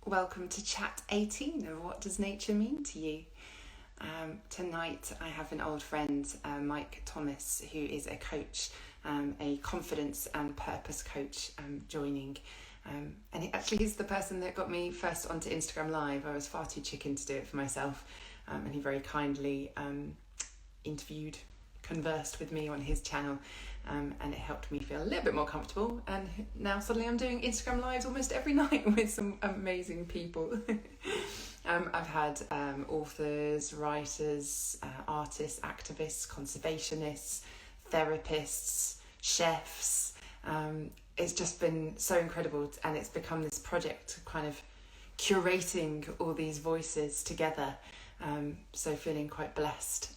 Welcome to Chat 18 of What Does Nature Mean to You? Tonight I have an old friend, Mike Thomas, who is a coach, a confidence and purpose coach, joining. And he's the person that got me first onto Instagram Live. I was far too chicken to do it for myself. And he very kindly conversed with me on his channel, and it helped me feel a little bit more comfortable. And now suddenly I'm doing Instagram Lives almost every night with some amazing people. I've had authors, writers, artists, activists, conservationists, therapists, chefs. It's just been so incredible, and it's become this project of kind of curating all these voices together. So feeling quite blessed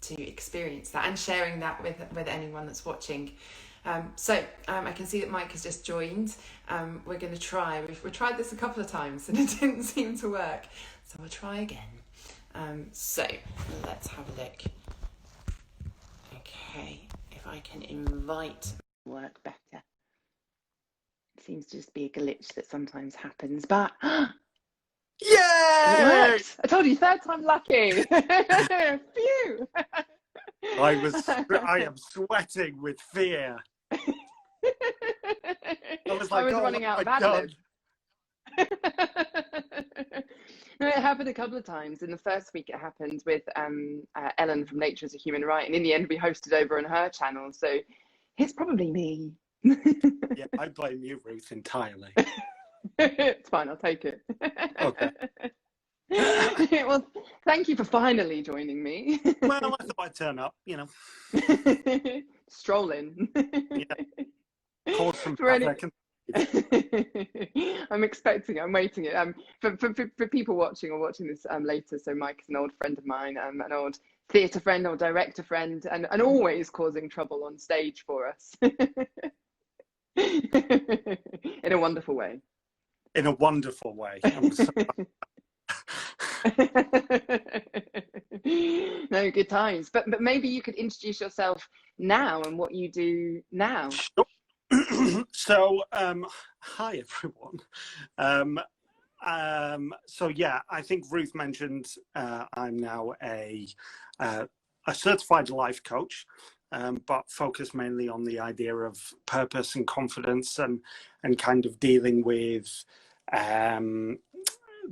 to experience that and sharing that with anyone that's watching. I can see that Mike has just joined. We're going to try. We've tried this a couple of times and it didn't seem to work. So we'll try again. So let's have a look. Okay, if I can invite work better. It seems to just be a glitch that sometimes happens, but Yay! works. I told you, third time lucky. Phew. I am sweating with fear. I was like, I was oh running out my of ad God. libs. No, it happened a couple of times. In the first week, it happened with Ellen from Nature is a Human Right, and in the end, we hosted over on her channel. So it's probably me. Yeah, I blame you, Ruth, entirely. It's fine. I'll take it. Okay. Well, thank you for finally joining me. Well, I thought I'd turn up, you know. Stroll in. Yeah. Cause from For any... I'm waiting it. For people watching or watching this later, so Mike is an old friend of mine, an old theatre friend or director friend, and always causing trouble on stage for us. In a wonderful way. In a wonderful way. No, good times. But maybe you could introduce yourself now and what you do now. Sure. So, hi everyone. So yeah, I think Ruth mentioned I'm now a certified life coach, but focus mainly on the idea of purpose and confidence, and kind of dealing with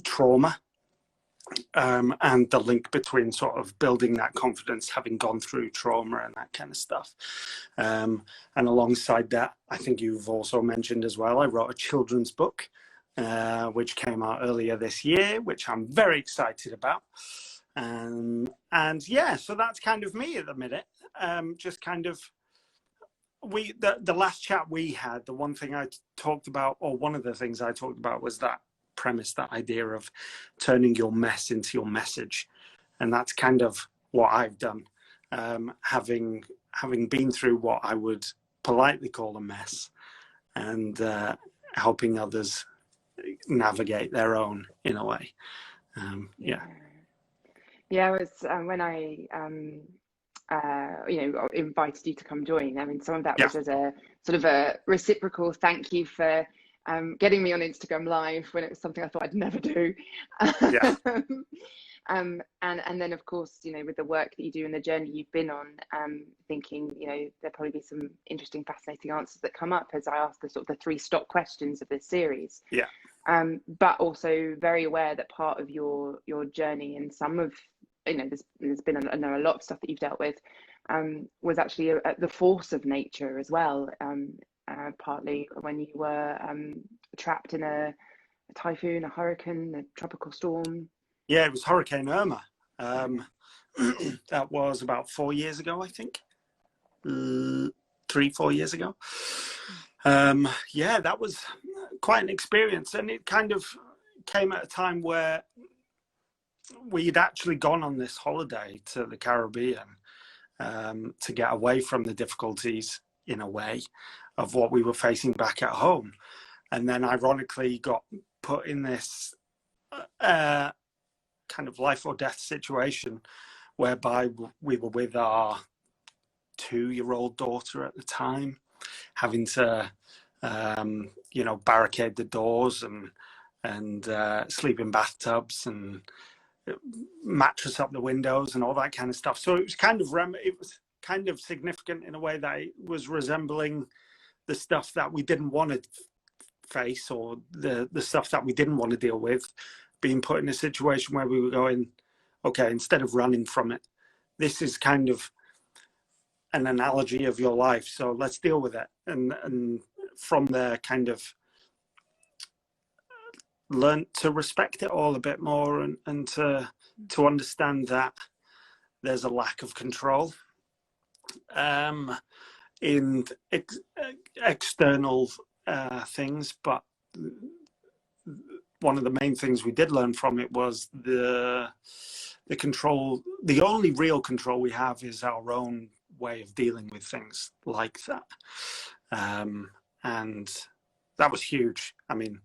trauma, and the link between sort of building that confidence, having gone through trauma and that kind of stuff. And alongside that, I think you've also mentioned as well, I wrote a children's book, which came out earlier this year, which I'm very excited about. And yeah, so that's kind of me at the minute. Just kind of, the last chat we had, the one thing I talked about, or one of the things I talked about, was that premise, that idea of turning your mess into your message. And that's kind of what I've done, having been through what I would politely call a mess, and helping others navigate their own in a way. Yeah, it was when I invited you to come join. I mean, some of that was as a sort of a reciprocal thank you for getting me on Instagram Live when it was something I thought I'd never do. Yeah. And then of course, with the work that you do and the journey you've been on, thinking, there'll probably be some interesting, fascinating answers that come up as I ask the sort of the 3 stock questions of this series. Yeah. But also very aware that part of your journey, and some of, there's been I know a lot of stuff that you've dealt with, was actually the force of nature as well. Partly when you were trapped in a typhoon, a hurricane, a tropical storm. Yeah, it was Hurricane Irma. That was about 4 years ago, I think. 3-4 years ago. Yeah, that was quite an experience, and it kind of came at a time where we'd actually gone on this holiday to the Caribbean, to get away from the difficulties, in a way, of what we were facing back at home. And then ironically got put in this kind of life or death situation, whereby we were with our 2-year-old daughter at the time, having to barricade the doors and and sleep in bathtubs and mattress up the windows and all that kind of stuff. So it was kind of significant in a way that it was resembling the stuff that we didn't want to face, or the stuff that we didn't want to deal with, being put in a situation where we were going, okay, instead of running from it, this is kind of an analogy of your life, so let's deal with it. And from there, kind of learned to respect it all a bit more, and to understand that there's a lack of control in external things, but one of the main things we did learn from it was the control. The only real control we have is our own way of dealing with things like that, and that was huge. I mean,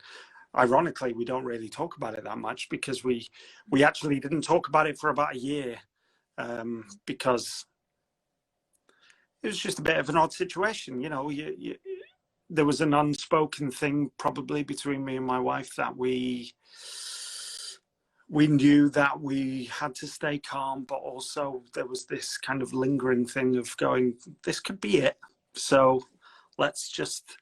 ironically, we don't really talk about it that much, because we actually didn't talk about it for about a year, because it was just a bit of an odd situation. You know, there was an unspoken thing probably between me and my wife, that we knew that we had to stay calm, but also there was this kind of lingering thing of going, this could be it. So let's just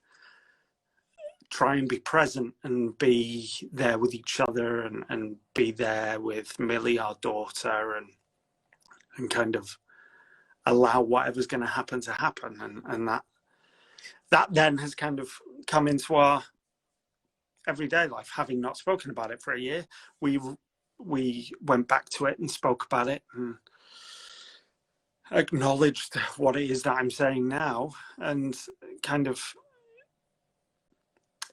try and be present and be there with each other, and be there with Millie, our daughter, and kind of allow whatever's going to happen. And that then has kind of come into our everyday life. Having not spoken about it for a year, we went back to it and spoke about it and acknowledged what it is that I'm saying now, and kind of,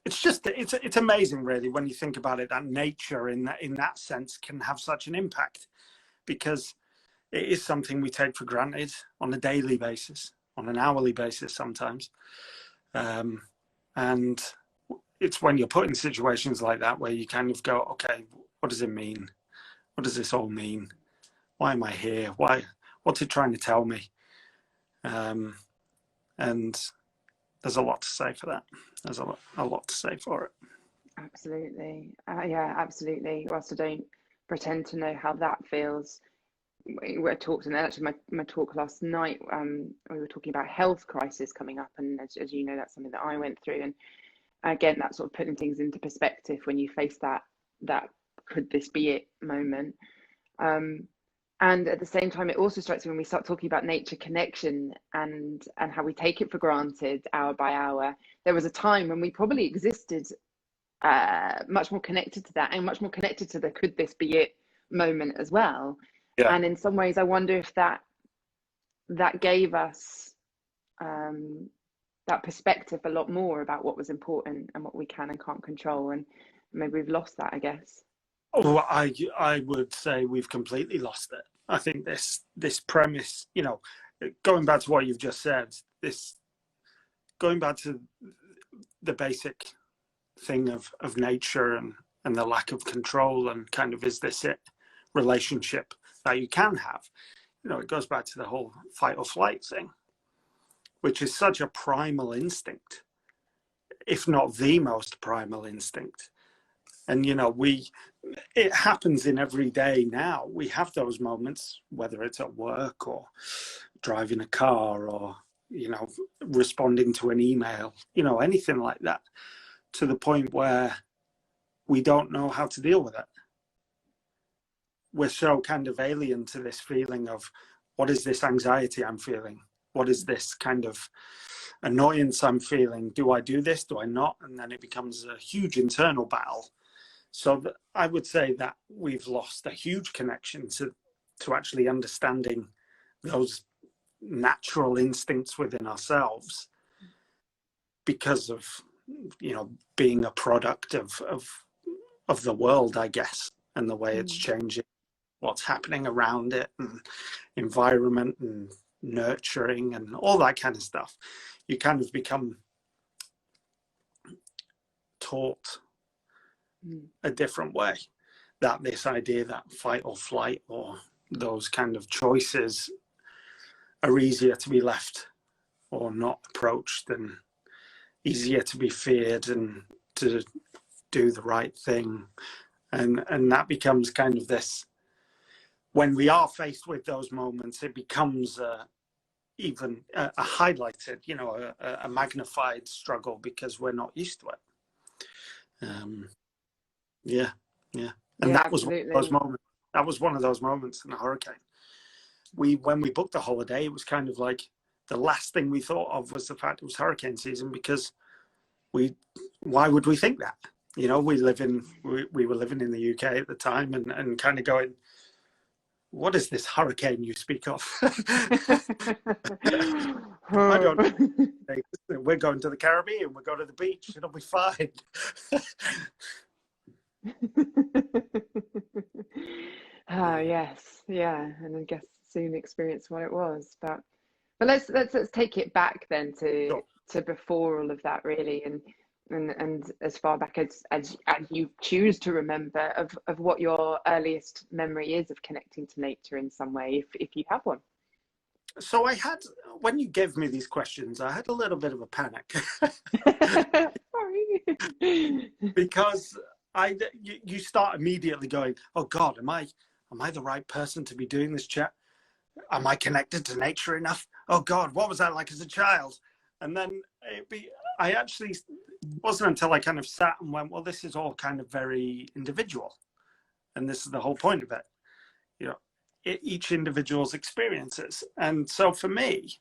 it's amazing really when you think about it, that nature in that sense can have such an impact, because it is something we take for granted on a daily basis, on an hourly basis sometimes, and it's when you're put in situations like that where you kind of go, okay, what does it mean? What does this all mean? Why am I here? What's it trying to tell me? And there's a lot to say for that. There's a lot to say for it. Absolutely. Yeah, absolutely. Whilst I don't pretend to know how that feels, we talked, and actually my talk last night, we were talking about health crisis coming up, and as you know, that's something that I went through, and again, that sort of putting things into perspective when you face that could this be it moment. And at the same time, it also strikes me when we start talking about nature connection and how we take it for granted hour by hour. There was a time when we probably existed much more connected to that, and much more connected to the could this be it moment as well. Yeah. And in some ways, I wonder if that gave us that perspective a lot more about what was important and what we can and can't control. And maybe we've lost that, I guess. Oh, I would say we've completely lost it. I think this premise, you know, going back to what you've just said, going back to the basic thing of nature and the lack of control, and kind of, is this it relationship that you can have? You know, it goes back to the whole fight or flight thing, which is such a primal instinct, if not the most primal instinct. And, you know, it happens in every day now. We have those moments, whether it's at work or driving a car or, you know, responding to an email, you know, anything like that, to the point where we don't know how to deal with it. We're so kind of alien to this feeling of, what is this anxiety I'm feeling? What is this kind of annoyance I'm feeling? Do I do this? Do I not? And then it becomes a huge internal battle. So I would say that we've lost a huge connection to actually understanding those natural instincts within ourselves, because of, you know, being a product of the world, I guess, and the way it's changing, what's happening around it, and environment and nurturing and all that kind of stuff. You kind of become taught a different way, that this idea that fight or flight or those kind of choices are easier to be left or not approached, and easier to be feared and to do the right thing. And that becomes kind of this, when we are faced with those moments, it becomes even a highlighted, a magnified struggle because we're not used to it. Yeah, yeah. And Yeah, that was one of those absolutely. moments. That was one of those moments in the hurricane. When we booked the holiday, it was kind of like the last thing we thought of was the fact it was hurricane season, because why would we think that? We were living in the UK at the time, and kind of going, what is this hurricane you speak of? I don't know. We're going to the Caribbean, we're going to the beach, it'll be fine. Yes, yeah, and I guess soon experience what it was. But let's take it back then So, to before all of that, really, and as far back as you choose to remember of what your earliest memory is of connecting to nature in some way, if you have one. so when you gave me these questions, I had a little bit of a panic. Sorry. Because you start immediately going, oh God, am I the right person to be doing this chat? Am I connected to nature enough? Oh God, what was I like as a child? And then I actually wasn't until I kind of sat and went, well, this is all kind of very individual, and this is the whole point of it. Each individual's experiences. And so for me,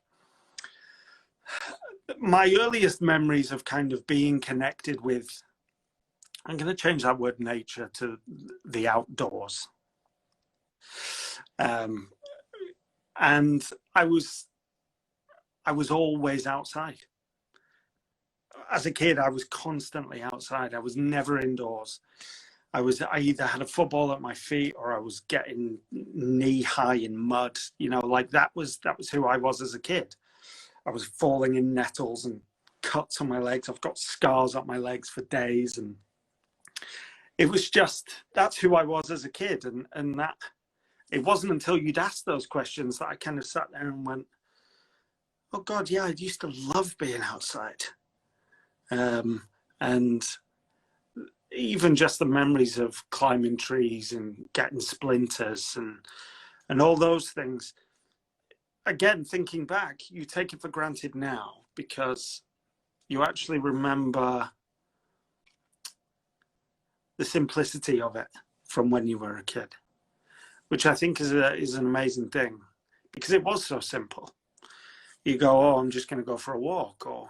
my earliest memories of kind of being connected with, I'm going to change that word nature to the outdoors. And I was always outside. As a kid, I was constantly outside. I was never indoors. I either had a football at my feet, or I was getting knee high in mud. Like that was who I was as a kid. I was falling in nettles and cuts on my legs. I've got scars on my legs for days, and it was that's who I was as a kid. And that it wasn't until you'd asked those questions that I kind of sat there and went, oh God, yeah, I used to love being outside. And even just the memories of climbing trees and getting splinters and all those things. Again, thinking back, you take it for granted now because you actually remember the simplicity of it from when you were a kid, which I think is an amazing thing, because it was so simple. You go, oh, I'm just going to go for a walk, or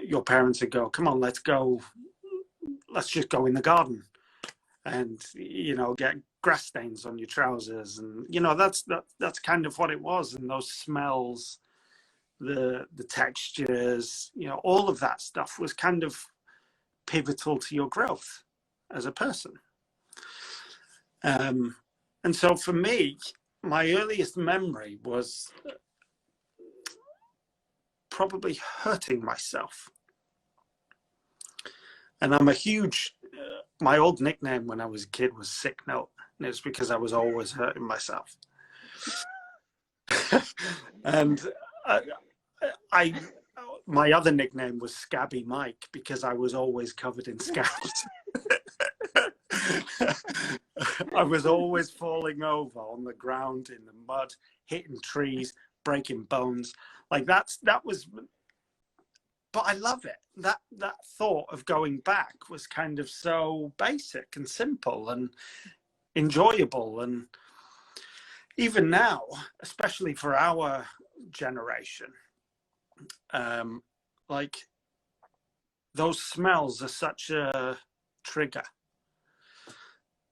your parents would go, come on, let's just go in the garden, and get grass stains on your trousers, and that's kind of what it was. And those smells, the textures, all of that stuff was kind of pivotal to your growth as a person. And so for me, my earliest memory was probably hurting myself. And I'm a huge, my old nickname when I was a kid was Sick Note. And it's because I was always hurting myself. And my other nickname was Scabby Mike, because I was always covered in scabs. I was always falling over on the ground in the mud, hitting trees, breaking bones. Like that was, but I love it. That thought of going back was kind of so basic and simple and enjoyable. And even now, especially for our generation, like those smells are such a trigger.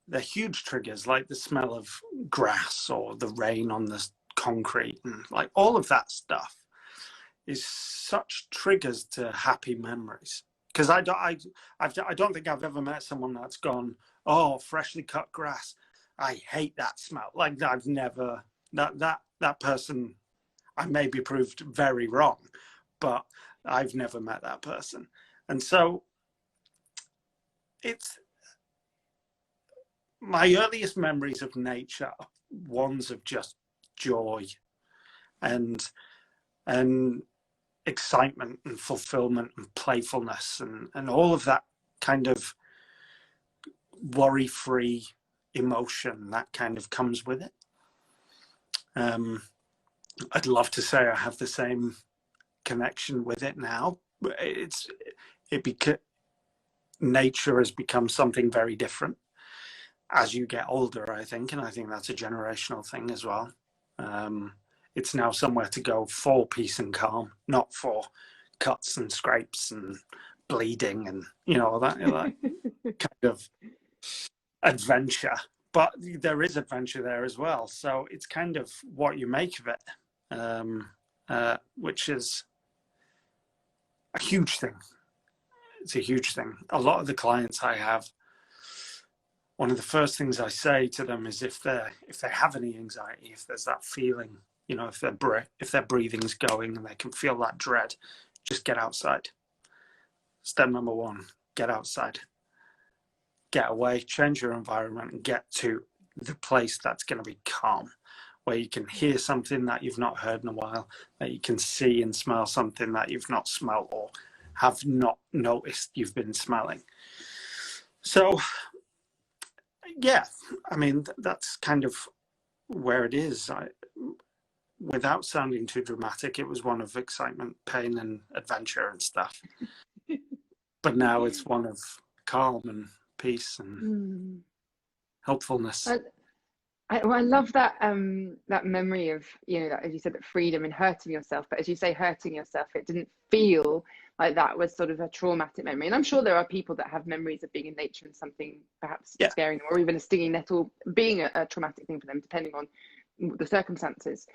They're huge triggers, like the smell of grass or the rain on the concrete, and like all of that stuff is such triggers to happy memories. Because I don't think I've ever met someone that's gone, oh, freshly cut grass, I hate that smell. Like I've never, that person, I may be proved very wrong, but I've never met that person. And so it's my earliest memories of nature, ones of just joy and excitement and fulfillment and playfulness and all of that kind of worry-free emotion that kind of comes with it. I'd love to say I have the same connection with it now. Nature has become something very different as you get older, I think, and I think that's a generational thing as well. It's now somewhere to go for peace and calm, not for cuts and scrapes and bleeding and that kind of adventure. But there is adventure there as well, so it's kind of what you make of it, which is a huge thing. It's a huge thing. A lot of the clients I have, one of the first things I say to them is if they have any anxiety, if there's that feeling, if their breathing's going and they can feel that dread, just get outside. Step number one, get outside. Get away, change your environment, and get to the place that's going to be calm, where you can hear something that you've not heard in a while, that you can see and smell something that you've not smelled or have not noticed you've been smelling. So, yeah, I mean, that's kind of where it is. Without sounding too dramatic, it was one of excitement, pain, and adventure and stuff. But now it's one of calm and peace and helpfulness. I love that that memory of, that, as you said, that freedom and hurting yourself. But as you say, hurting yourself, it didn't feel like that was sort of a traumatic memory. And I'm sure there are people that have memories of being in nature and something perhaps scaring them, or even a stinging nettle being a traumatic thing for them, depending on the circumstances.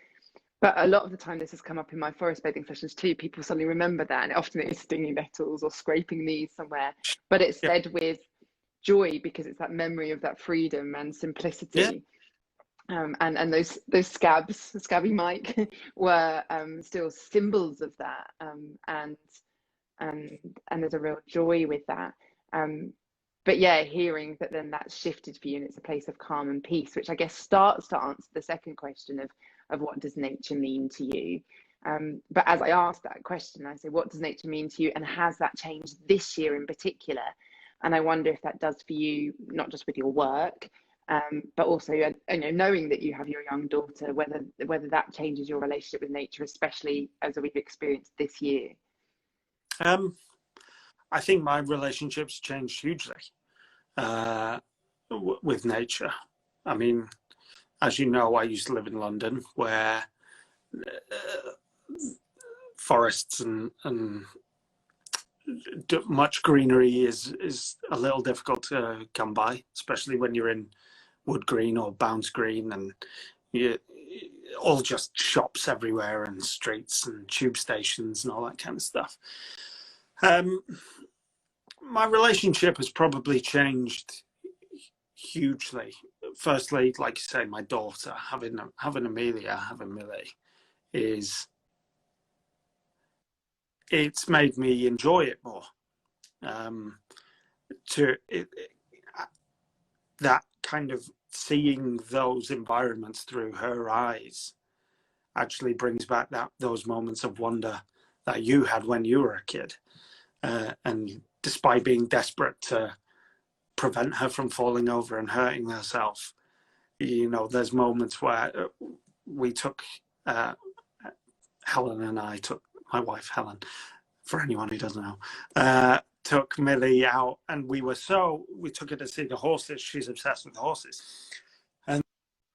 But a lot of the time, this has come up in my forest bathing sessions too. People suddenly remember that, and often it is stinging nettles or scraping knees somewhere. But it's said with joy, because it's that memory of that freedom and simplicity. And those scabby Mike were still symbols of that, and there's a real joy with that. But yeah, hearing that then that's shifted for you and it's a place of calm and peace, which I guess starts to answer the second question of what does nature mean to you. But as I asked that question, I say, what does nature mean to you, and has that changed this year in particular? And I wonder if that does for you, not just with your work, but also, knowing that you have your young daughter, whether that changes your relationship with nature, especially as we've experienced this year. I think my relationship's changed hugely with nature. I mean, as you know, I used to live in London, where forests and much greenery is a little difficult to come by, especially when you're in Wood Green or Bounce Green, and all just shops everywhere and streets and tube stations and all that kind of stuff. My relationship has probably changed hugely. Firstly, like you say, my daughter, having Amelia, having Millie, it's made me enjoy it more. That kind of seeing those environments through her eyes actually brings back those moments of wonder that you had when you were a kid. And despite being desperate to prevent her from falling over and hurting herself, there's moments where we took, Helen and I took, my wife Helen, for anyone who doesn't know, took Millie out, and we took her to see the horses. She's obsessed with the horses. And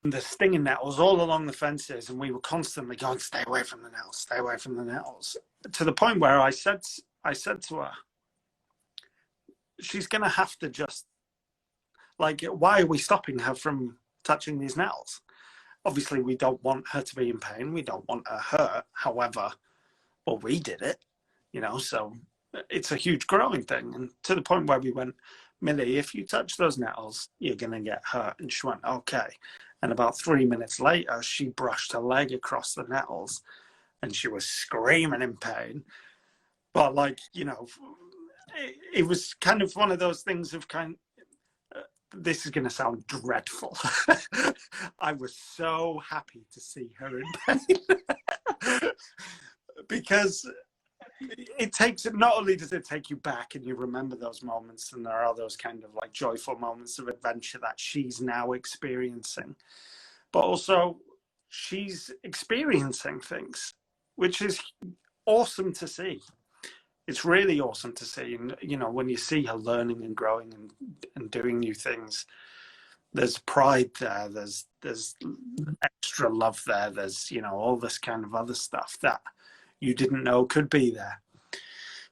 the stinging nettles all along the fences, and we were constantly going, stay away from the nettles, stay away from the nettles. To the point where I said to her, she's going to have to just, why are we stopping her from touching these nettles? Obviously, we don't want her to be in pain. We don't want her hurt. However, we did it, so it's a huge growing thing. And to the point where we went, Millie, if you touch those nettles, you're going to get hurt. And she went, okay. And about 3 minutes later, she brushed her leg across the nettles and she was screaming in pain. But it was kind of one of those things of this is going to sound dreadful. I was so happy to see her in pain because it takes, not only does it take you back and you remember those moments, and there are those kind of like joyful moments of adventure that she's now experiencing, but also she's experiencing things, which is awesome to see. It's really awesome to see. And, you know, when you see her learning and growing and doing new things, there's pride there. There's extra love there. There's, you know, all this kind of other stuff that you didn't know could be there.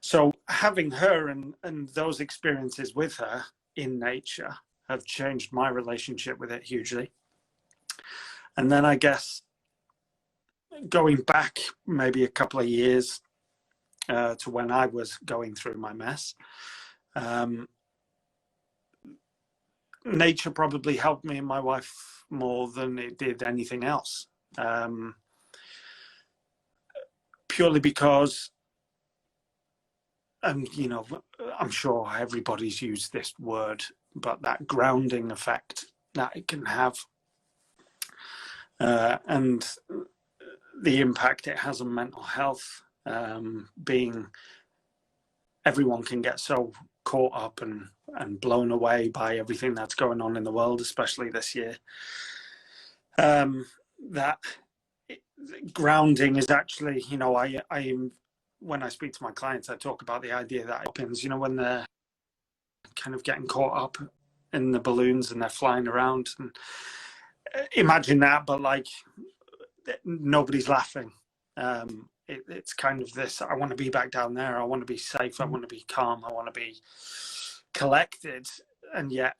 So having her and those experiences with her in nature have changed my relationship with it hugely. And then I guess going back maybe a couple of years to when I was going through my mess, nature probably helped me and my wife more than it did anything else. Purely because, and you know, I'm sure everybody's used this word, but that grounding effect that it can have, and the impact it has on mental health, being everyone can get so caught up and blown away by everything that's going on in the world, especially this year, that grounding is actually, you know, I am, when I speak to my clients, I talk about the idea that happens, you know, when they're kind of getting caught up in the balloons and they're flying around, and imagine that, but like nobody's laughing. It's kind of this, I want to be back down there. I want to be safe. I want to be calm. I want to be collected. And yet,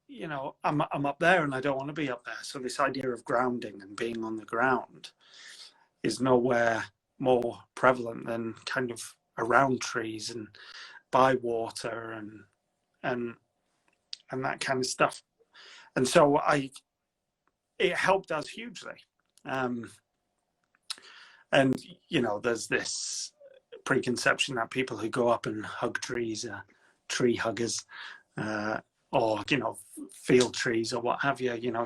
you know, I'm up there and I don't want to be up there. So this idea of grounding and being on the ground is nowhere more prevalent than kind of around trees and by water and that kind of stuff. And so it helped us hugely. And, you know, there's this preconception that people who go up and hug trees are tree huggers, or, you know, field trees or what have you. You know,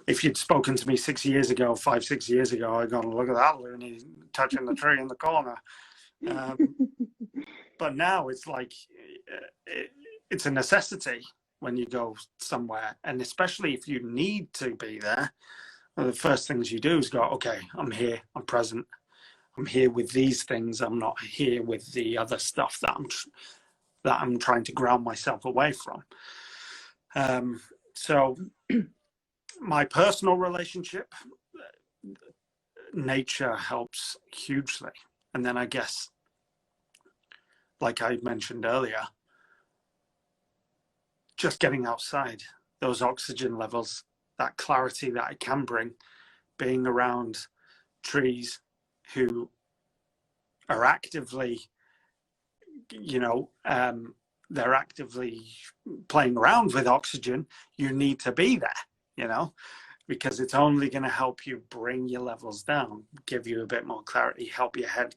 if you'd spoken to me 6 years ago, 5-6 years ago, I'd gone, look at that loony touching the tree in the corner. But now it's like, it's a necessity when you go somewhere. And especially if you need to be there, one of the first things you do is go, okay, I'm here, I'm present, I'm here with these things, I'm not here with the other stuff that I'm trying to ground myself away from. So my personal relationship, nature helps hugely. And then I guess, like I mentioned earlier, just getting outside, those oxygen levels, that clarity that it can bring, being around trees who are actively, you know, they're actively playing around with oxygen. You need to be there, you know, because it's only going to help you bring your levels down, give you a bit more clarity, help your head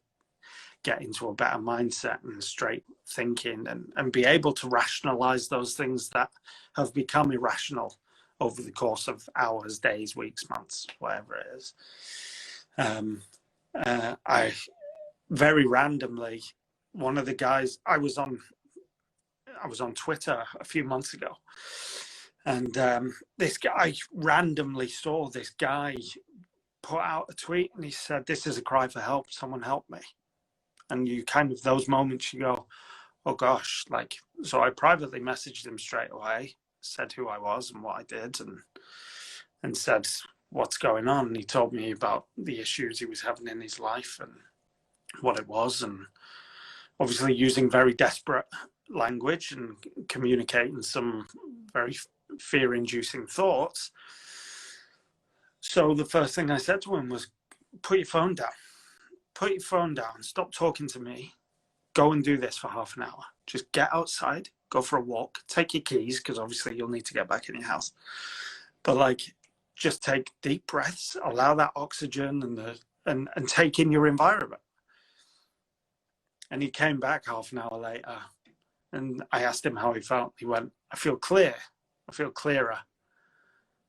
get into a better mindset and straight thinking, and be able to rationalize those things that have become irrational over the course of hours, days, weeks, months, whatever it is. I very randomly, one of the guys, I was on Twitter a few months ago, and this guy randomly saw this guy put out a tweet, and he said, "This is a cry for help. Someone help me." And you kind of, those moments you go, oh gosh, like, so I privately messaged him straight away, said who I was and what I did, and said what's going on. And he told me about the issues he was having in his life and what it was, and obviously using very desperate language and communicating some very fear-inducing thoughts. So the first thing I said to him was, put your phone down. Put your phone down, stop talking to me, go and do this for half an hour. Just get outside, go for a walk, take your keys, because obviously you'll need to get back in your house. But like, just take deep breaths, allow that oxygen and take in your environment. And he came back half an hour later, and I asked him how he felt. He went, I feel clear, I feel clearer.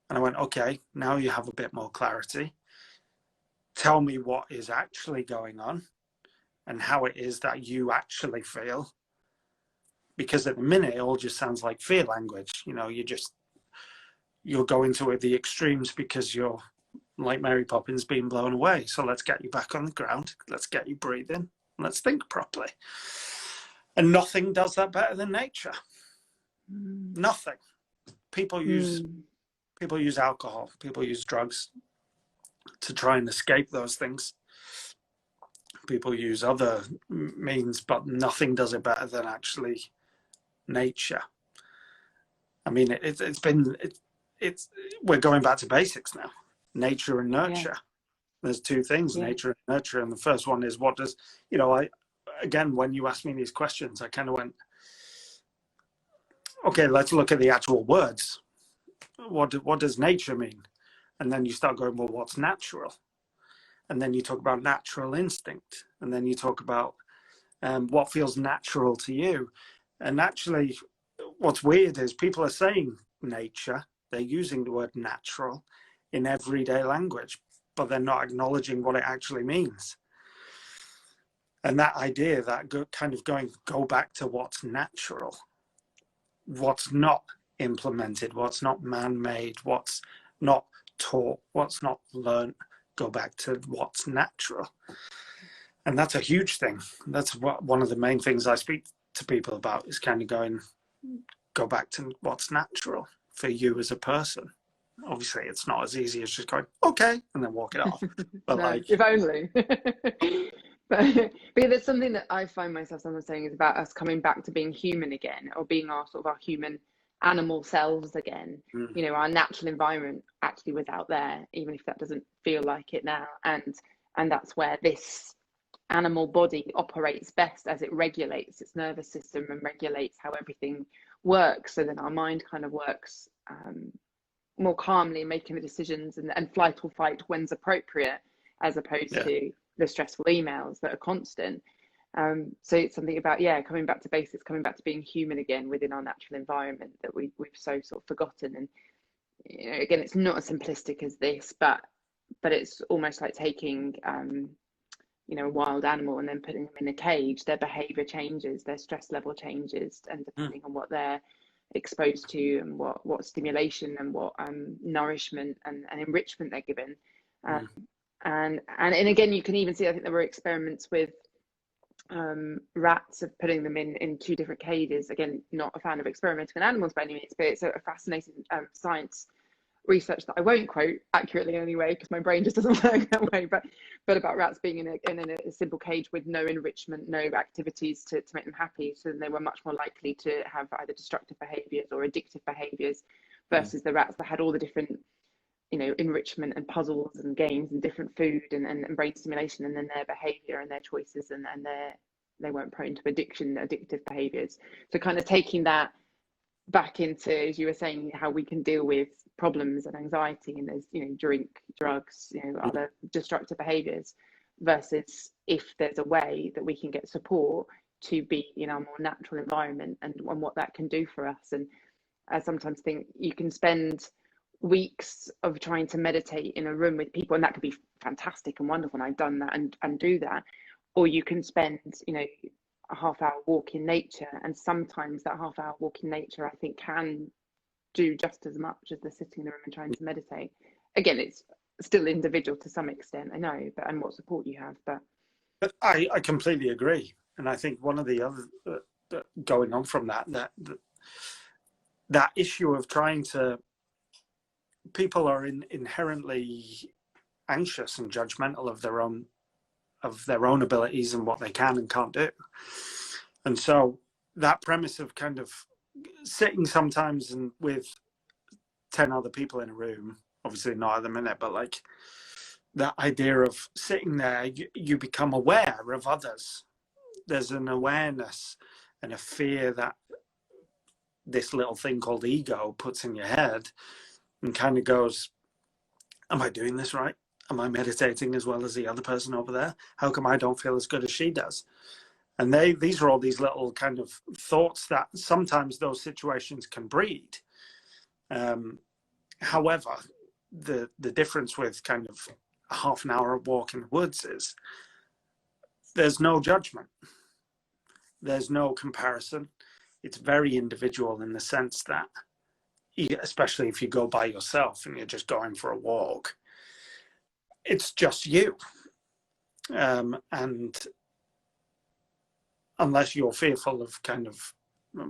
And I went, okay, now you have a bit more clarity. Tell me what is actually going on. and how it is that you actually feel. Because at the minute, it all just sounds like fear language. You know, you're going to the extremes because you're like Mary Poppins being blown away. So let's get you back on the ground. Let's get you breathing. Let's think properly. And nothing does that better than nature. Nothing. People use alcohol. People use drugs to try and escape those things. People use other means, but nothing does it better than actually nature. I mean, we're going back to basics now. Nature and nurture. Yeah. There's two things, nature and nurture, and the first one is what does, you know, again, when you asked me these questions, I kind of went, okay, let's look at the actual words. What does nature mean? And then you start going, well, what's natural? And then you talk about natural instinct, and then you talk about what feels natural to you. And actually, what's weird is people are saying nature, they're using the word natural in everyday language, but they're not acknowledging what it actually means. And that idea that go back to what's natural, what's not implemented, what's not man-made, what's not taught, what's not learned, go back to what's natural. And that's a huge thing. That's one of the main things I speak to people about, is kind of go back to what's natural for you as a person. Obviously, it's not as easy as just going, okay, and then walk it off. But no, if only. but there's something that I find myself sometimes saying is about us coming back to being human again, or being our human animal selves again. You know, our natural environment actually was out there, even if that doesn't feel like it now. And that's where this animal body operates best, as it regulates its nervous system and regulates how everything works. So then our mind kind of works more calmly, making the decisions and flight or fight when's appropriate, as opposed to the stressful emails that are constant. So it's something about coming back to basics, coming back to being human again within our natural environment that we've so sort of forgotten. And you know, again, it's not as simplistic as this, but it's almost like taking you know, a wild animal and then putting them in a cage. Their behavior changes, their stress level changes, and depending on what they're exposed to and what stimulation and what nourishment and enrichment they're given. And again, you can even see, I think there were experiments with rats, of putting them in two different cages. Again, not a fan of experimenting on animals by any means, but it's a fascinating science research that I won't quote accurately anyway, because my brain just doesn't work that way, but about rats being in a simple cage with no enrichment, no activities to make them happy. So then they were much more likely to have either destructive behaviors or addictive behaviors, versus the rats that had all the different, you know, enrichment and puzzles and games and different food and brain stimulation, and then their behavior and their choices and they weren't prone to addictive behaviors. So kind of taking that back into, as you were saying, how we can deal with problems and anxiety, and there's, you know, drink, drugs, you know, other destructive behaviors, versus if there's a way that we can get support to be in our more natural environment, and what that can do for us. And I sometimes think you can spend weeks of trying to meditate in a room with people, and that could be fantastic and wonderful, and I've done that and do that. Or you can spend, you know, a half-hour walk in nature, and sometimes that half-hour walk in nature, I think, can do just as much as the sitting in the room and trying to meditate. Again, it's still individual to some extent, I know, but and what support you have. But I completely agree, and I think one of the other going on from that issue of trying to, people are inherently anxious and judgmental of their own abilities and what they can and can't do. And so that premise of kind of sitting sometimes and with 10 other people in a room, obviously not at the minute, but like that idea of sitting there, you become aware of others. There's an awareness and a fear that this little thing called ego puts in your head, and kind of goes, am I doing this right? Am I meditating as well as the other person over there? How come I don't feel as good as she does? And these are all these little kind of thoughts that sometimes those situations can breed. However, the difference with kind of a half an hour walk in the woods is there's no judgment. There's no comparison. It's very individual in the sense that, especially if you go by yourself and you're just going for a walk, it's just you. And unless you're fearful of kind of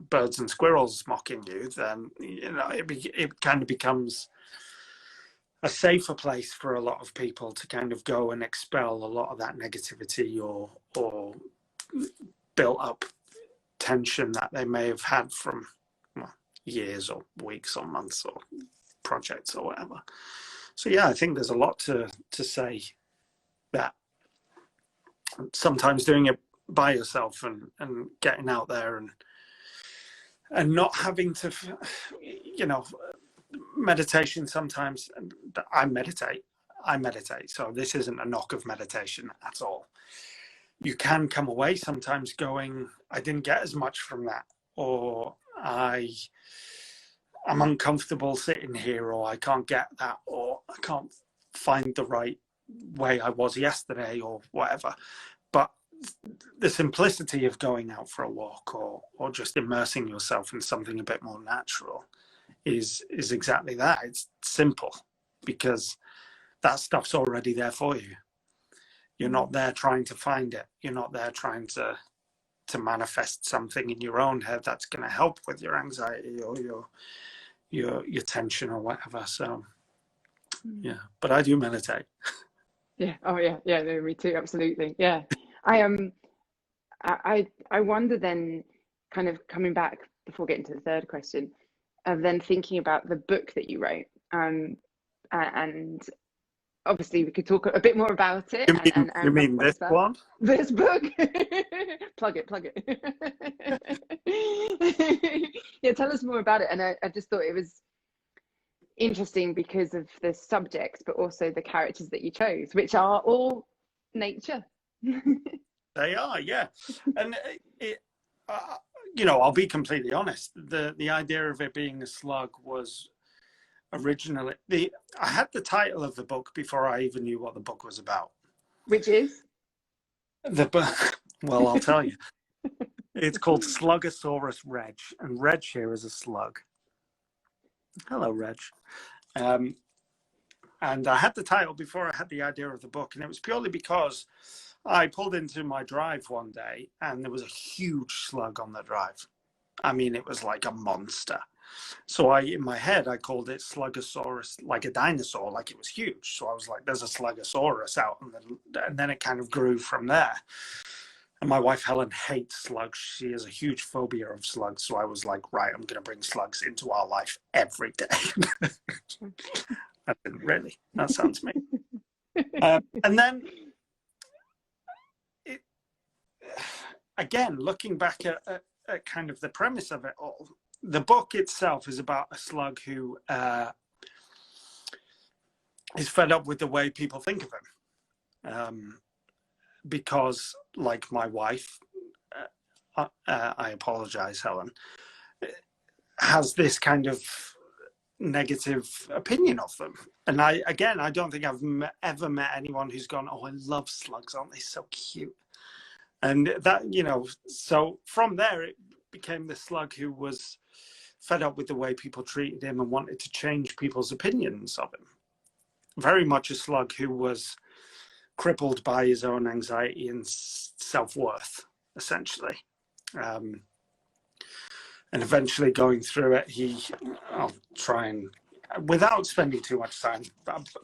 birds and squirrels mocking you, then it kind of becomes a safer place for a lot of people to kind of go and expel a lot of that negativity or built up tension that they may have had from years or weeks or months or projects or whatever. So yeah, I think there's a lot to say that sometimes doing it by yourself and getting out there and not having to, meditation sometimes. I meditate. So this isn't a knock of meditation at all. You can come away sometimes going, I didn't get as much from that, or I'm uncomfortable sitting here, or I can't get that, or I can't find the right way I was yesterday, or whatever. But the simplicity of going out for a walk or just immersing yourself in something a bit more natural is exactly that. It's simple because that stuff's already there for you. You're not there trying to find it. You're not there trying to manifest something in your own head that's going to help with your anxiety or your tension or whatever. So yeah, but I do meditate. Yeah. Oh yeah. Yeah. No, me too. Absolutely. Yeah. I wonder then, kind of coming back before getting to the third question, of then thinking about the book that you wrote, and obviously we could talk a bit more about it. You mean this one? This book? plug it. Yeah, tell us more about it. And I just thought it was interesting because of the subjects, but also the characters that you chose, which are all nature. They are, yeah. And I'll be completely honest. The idea of it being a slug was originally I had the title of the book before I even knew what the book was about. Which is the book. Well, I'll tell you. It's called Slugosaurus Reg, and Reg here is a slug. Hello, Reg. And I had the title before I had the idea of the book, and it was purely because I pulled into my drive one day and there was a huge slug on the drive. I mean, it was like a monster. So in my head, I called it Slugosaurus, like a dinosaur, like it was huge. So I was like, there's a Slugosaurus out. And then it kind of grew from there. And my wife, Helen, hates slugs. She has a huge phobia of slugs. So I was like, right, I'm going to bring slugs into our life every day. I didn't really. That sounds me. And then, again, looking back at kind of the premise of it all, the book itself is about a slug who is fed up with the way people think of him. Because, like my wife, I apologize, Helen, has this kind of negative opinion of them. And I don't think I've ever met anyone who's gone, oh, I love slugs, aren't they so cute? And that, so from there, it became the slug who was fed up with the way people treated him and wanted to change people's opinions of him. Very much a slug who was crippled by his own anxiety and self-worth, essentially. And eventually going through it, I'll try and, without spending too much time,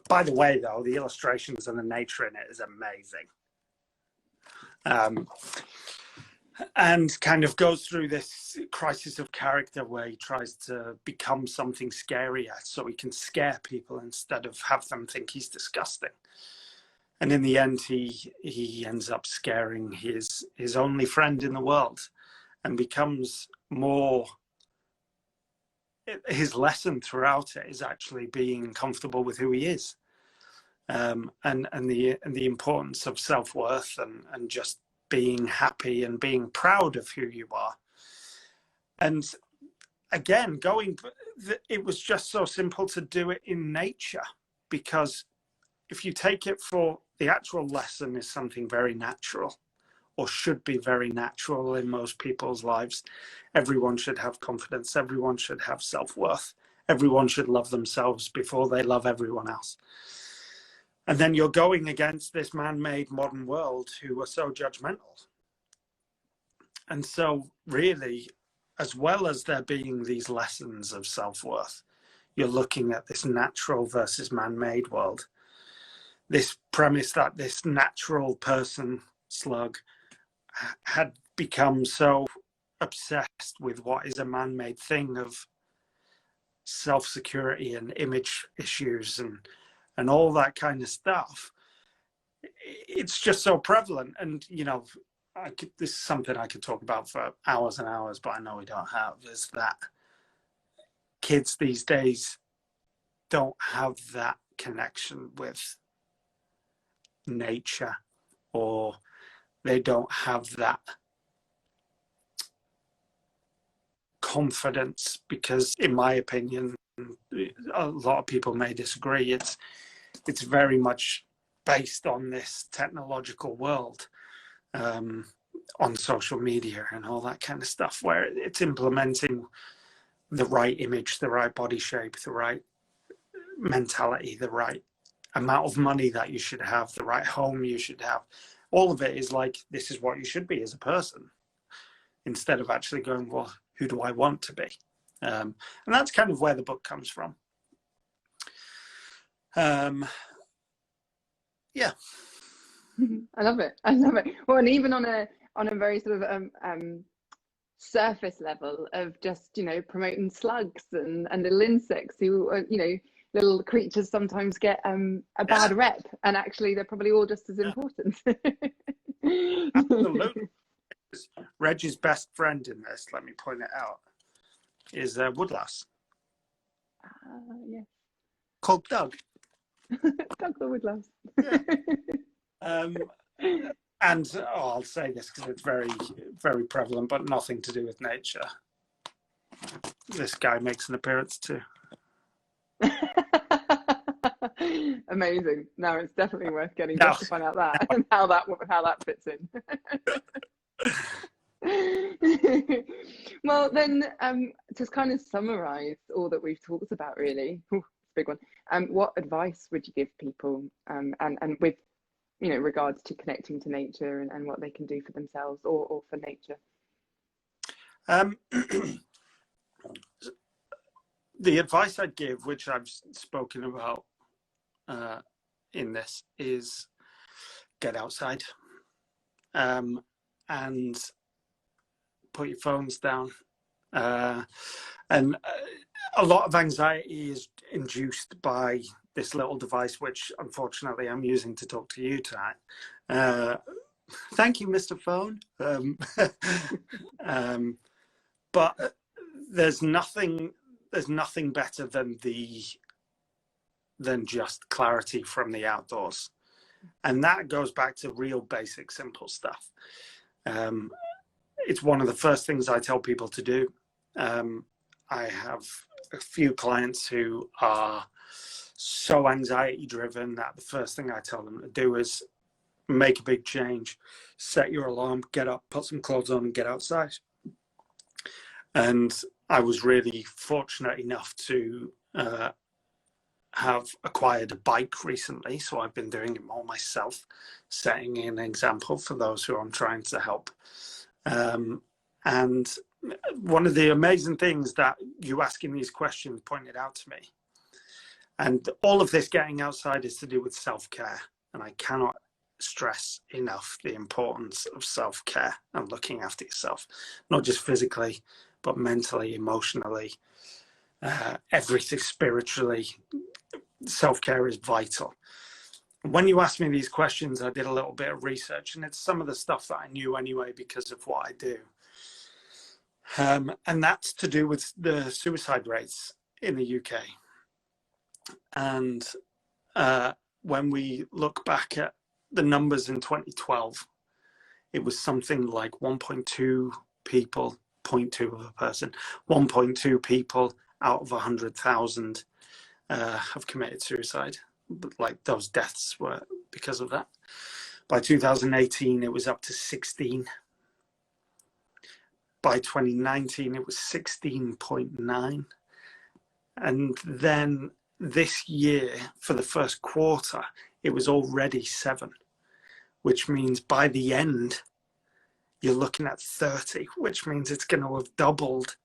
by the way, though, the illustrations and the nature in it is amazing. And kind of goes through this crisis of character where he tries to become something scarier so he can scare people instead of have them think he's disgusting. And in the end, he ends up scaring his only friend in the world and becomes more... His lesson throughout it is actually being comfortable with who he is, and the importance of self-worth and just being happy and being proud of who you are. And again, it was just so simple to do it in nature, because if you take it for the actual lesson is something very natural. or should be very natural in most people's lives. Everyone should have confidence. Everyone should have self-worth. Everyone should love themselves before they love everyone else. And then you're going against this man-made modern world who are so judgmental. And so really, as well as there being these lessons of self-worth, you're looking at this natural versus man-made world. This premise that this natural person, slug, had become so obsessed with what is a man-made thing of self-security and image issues and all that kind of stuff. It's just so prevalent. And, you know, this is something I could talk about for hours and hours, but I know we don't have, is that kids these days don't have that connection with nature, or they don't have that confidence, because in my opinion, a lot of people may disagree, it's very much based on this technological world, on social media and all that kind of stuff, where it's implementing the right image, the right body shape, the right mentality, the right amount of money that you should have, the right home you should have. All of it is like, this is what you should be as a person, instead of actually going, well, who do I want to be? And that's kind of where the book comes from. Yeah. I love it. I love it. Well, and even on a very sort of surface level of just, you know, promoting slugs and little insects who are, you know, little creatures sometimes get a bad rep, and actually they're probably all just as important. Absolutely. Reggie's best friend in this, let me point it out, is woodlouse. Yeah. Called Doug. Doug the woodlouse. Yeah. And I'll say this because it's very, very prevalent, but nothing to do with nature. This guy makes an appearance too. Amazing. No, it's definitely worth getting just to find out that and how that fits in. Well, then, to kind of summarize all that we've talked about, really, big one. What advice would you give people, and with, you know, regards to connecting to nature and what they can do for themselves or for nature? The advice I'd give, which I've spoken about in this, is get outside, and put your phones down. And a lot of anxiety is induced by this little device, which unfortunately I'm using to talk to you tonight. Thank you, Mr. Phone. But there's nothing better than just clarity from the outdoors, and that goes back to real basic simple stuff. It's one of the first things I tell people to do. I have a few clients who are so anxiety driven that the first thing I tell them to do is make a big change, set your alarm, get up, put some clothes on and get outside. And I was really fortunate enough to have acquired a bike recently, so I've been doing it more myself, setting an example for those who I'm trying to help. And one of the amazing things that you asking these questions pointed out to me, and all of this getting outside is to do with self-care, and I cannot stress enough the importance of self-care and looking after yourself, not just physically, but mentally, emotionally, everything, spiritually. Self-care is vital. When you asked me these questions, I did a little bit of research, and it's some of the stuff that I knew anyway because of what I do. And that's to do with the suicide rates in the UK. And when we look back at the numbers in 2012, it was something like 1.2 people, 0.2 of a person, 1.2 people out of 100,000 have committed suicide. Like, those deaths were because of that. By 2018, it was up to 16. By 2019, it was 16.9. And then this year, for the first quarter, it was already 7, which means by the end, you're looking at 30, which means it's going to have doubled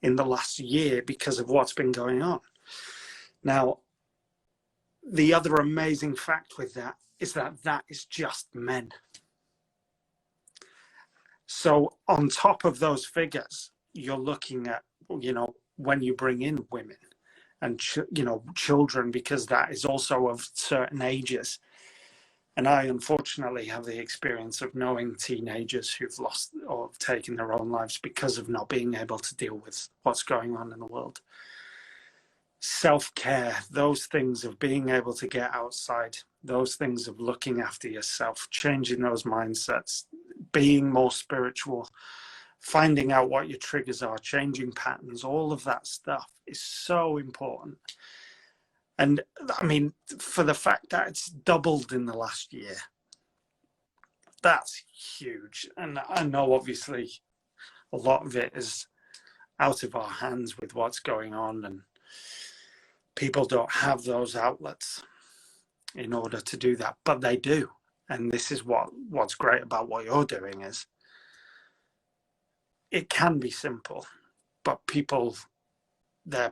in the last year because of what's been going on. Now, the other amazing fact with that is that is just men. So on top of those figures, you're looking at, when you bring in women and, children, because that is also of certain ages. And I unfortunately have the experience of knowing teenagers who've lost or have taken their own lives because of not being able to deal with what's going on in the world. Self-care, those things of being able to get outside, those things of looking after yourself, changing those mindsets, being more spiritual, finding out what your triggers are, changing patterns, all of that stuff is so important. And I mean, for the fact that it's doubled in the last year, that's huge. And I know obviously a lot of it is out of our hands with what's going on, and people don't have those outlets in order to do that, but they do. And this is what's great about what you're doing is it can be simple, but people, they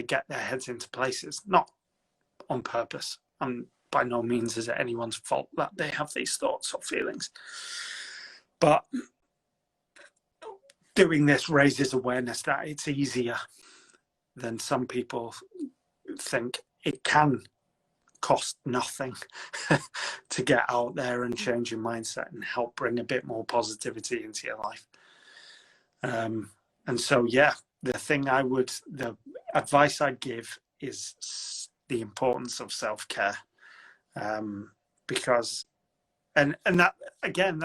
get their heads into places, not on purpose. And by no means is it anyone's fault that they have these thoughts or feelings. But doing this raises awareness that it's easier than some people think. It can cost nothing to get out there and change your mindset and help bring a bit more positivity into your life. And so, yeah, the advice I'd give is the importance of self-care, because, and that, again,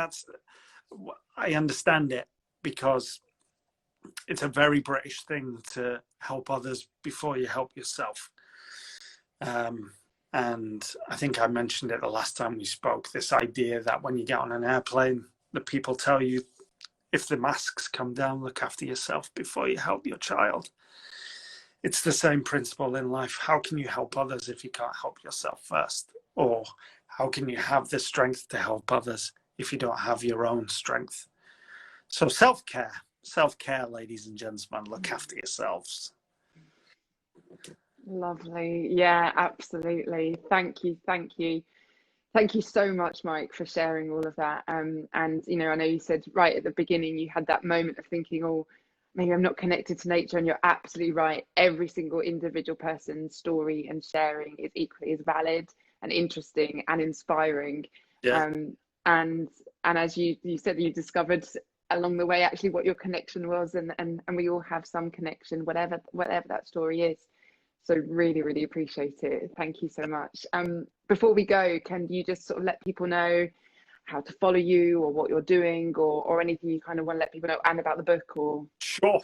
I understand it, because it's a very British thing to help others before you help yourself. And I think I mentioned it the last time we spoke, this idea that when you get on an airplane, the people tell you, if the masks come down, look after yourself before you help your child. It's the same principle in life. How can you help others if you can't help yourself first? Or how can you have the strength to help others if you don't have your own strength? So self-care, ladies and gentlemen, look after yourselves. Lovely. Yeah, absolutely. Thank you so much, Mike, for sharing all of that. And I know you said right at the beginning you had that moment of thinking, oh, maybe I'm not connected to nature, and you're absolutely right. Every single individual person's story and sharing is equally as valid and interesting and inspiring. Yeah. And as you said, you discovered along the way actually what your connection was, and we all have some connection, whatever that story is. So really, really appreciate it. Thank you so much. Before we go, can you just sort of let people know how to follow you, or what you're doing, or anything you kind of want to let people know, and about the book? Or Sure.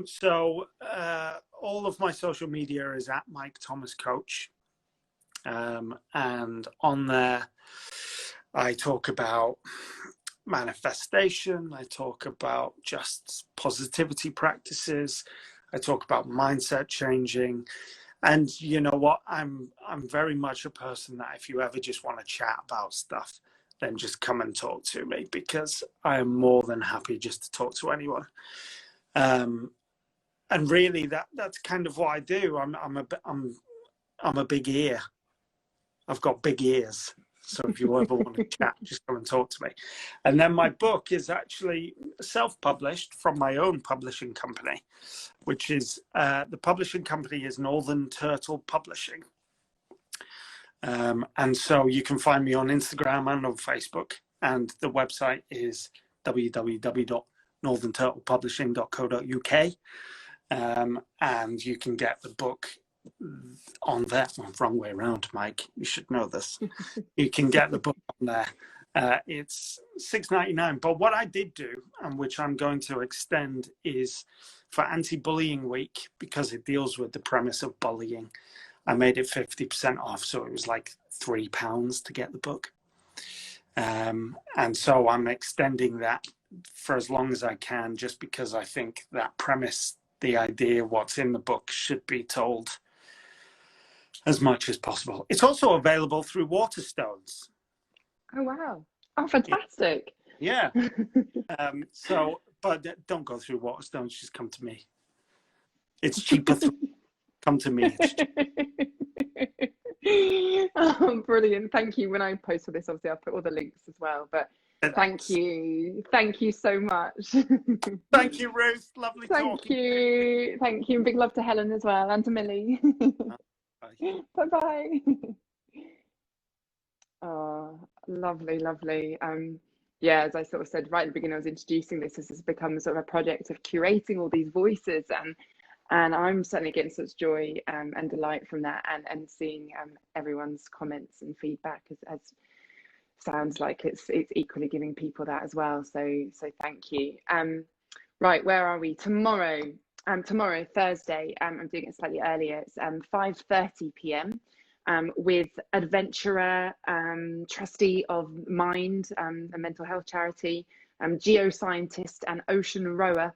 So all of my social media is at Mike Thomas Coach, and on there I talk about manifestation, I talk about just positivity practices, I talk about mindset changing. And you know what, I'm very much a person that if you ever just want to chat about stuff, then just come and talk to me, because I am more than happy just to talk to anyone. And really that's kind of what I do. I'm a big ear. I've got big ears. So if you ever want to chat, just come and talk to me. And then my book is actually self-published from my own publishing company, which is, the publishing company is Northern Turtle Publishing. And so you can find me on Instagram and on Facebook. And the website is www.northernturtlepublishing.co.uk. And you can get the book on there. Well, wrong way around, Mike. You should know this. You can get the book on there. It's $6.99. But what I did do, and which I'm going to extend, is for Anti-Bullying Week, because it deals with the premise of bullying. I made it 50% off, so it was like £3 to get the book. And so I'm extending that for as long as I can, just because I think that premise, the idea, what's in the book, should be told as much as possible. It's also available through Waterstones. Oh, wow. Oh, fantastic. Yeah. So, but don't go through Waterstones, just come to me. It's cheaper. Come to me. Oh, brilliant. Thank you. When I post all this, obviously I'll put all the links as well, but thank you so much. Thank you, Ruth. Lovely talking. Thank you, and big love to Helen as well, and to Millie. Bye bye. Oh, lovely. Yeah, as I sort of said right at the beginning, I was introducing this has become sort of a project of curating all these voices, and I'm certainly getting such joy and delight from that, and seeing everyone's comments and feedback as sounds like it's equally giving people that as well. So thank you. Right, where are we? Tomorrow, Thursday, I'm doing it slightly earlier. It's 5:30 p.m. With adventurer, trustee of Mind, a mental health charity, geoscientist and ocean rower,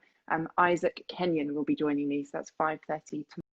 Isaac Kenyon will be joining me. So that's 5:30 tomorrow.